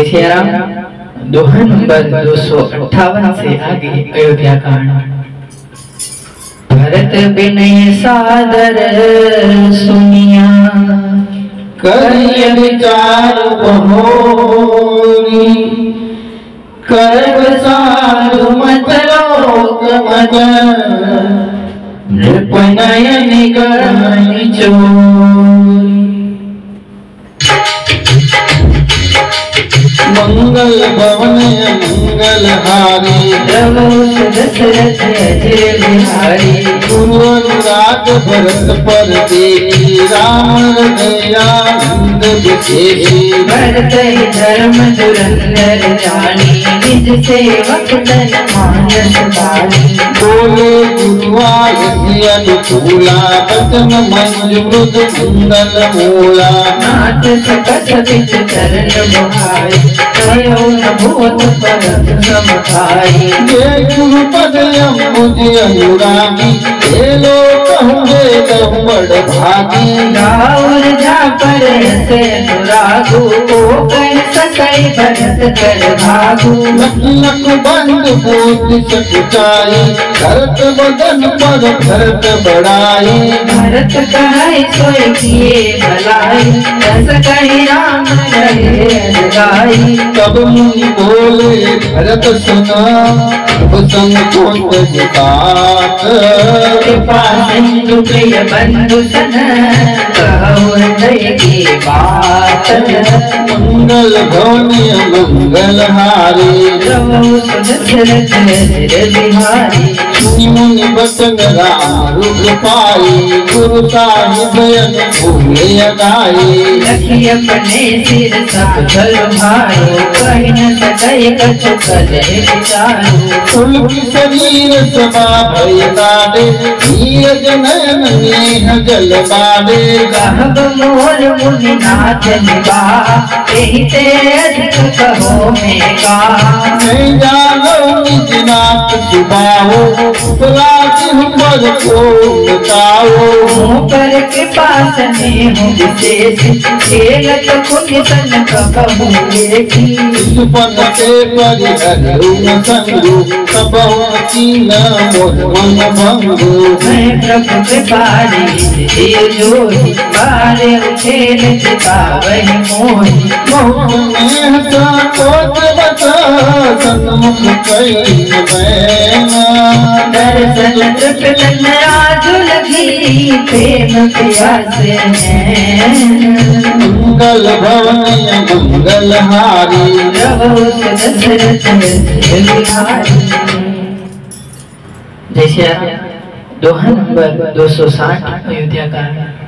जय श्री राम। दोहा नंबर 258 से आगे अयोध्या कांड। भरत विनय सादर सुनिया, करिय विचार बहोरी। कर्म साधु मत लोक मत, नृप नयन गणि चोरी। मंगल भवन मंगल हारी, प्रभु दशरथ अजय बिहारी। गुरु अनुराग भरत पर देखी, राम दयानंद विशेषी। भरत धर्म धुरंधर जानी, निज सेवक तन मानस बानी। बोले गुरुआयति अनुकूला, बचन मंजु मृद कुंदन मूला। नाथ सकट बिच चरण बुहाई, कयो न भूत परत समभाई। ये गुरु पद मुझ अनुरागी, ये लोग कहूँगे बड़ भागी। राउर जा पर से अनुरागु, ओ कह सकई भरत कर भागु। लख लख बंद मोति सकुचाई, भरत बदन पर भरत बड़ाई। भरत कहाई सोई किए भलाई, रस कही राम रहे अलगाई। तब मुनि बोले भरत सुना, अब संकोच बात। कृपा सिंधु प्रिय बंधु सन, कहो हृदय की बात। मंगल भवनी मंगल हारी, प्रभु दशरथ अजय बिहारी। सुनि मुनि बचन राम रूप पाई, गुरु साहिब अनुभूले अगाई। रखी अपने सिर सब धर भारो, कही न सकई कछु करे विचारो। तुलसी शरीर सभा भय ताड़े, नीरज नयन नेह जल बाड़े। कहब मोर मुनि नाथ निभा, एहि ते अधिक कहो में का। नहीं जानो निज नाथ सुबाहो, उपराधि हमर को बताओ। मुँह पर कृपा स्नेह विशेष, खेलत पुण्य सन कबहु देखी। सुपन के परिहरऊ संगु, सबहुँ कीन मोर मन भंगु। मैं प्रभु कृपारी दिय जोहि, बारे उठेल चितावहि मोहि। बहुत नेह संकोच बच, सन्मुख कई बैना। दर्शन तृप्त आजु लगी, प्रेम प्यासे हैं। मंगल भवन मंगल हारी, प्रभु दशरथ अजय बिहारी। जय श्री राम। दोहा नंबर 260 अयोध्या कांड।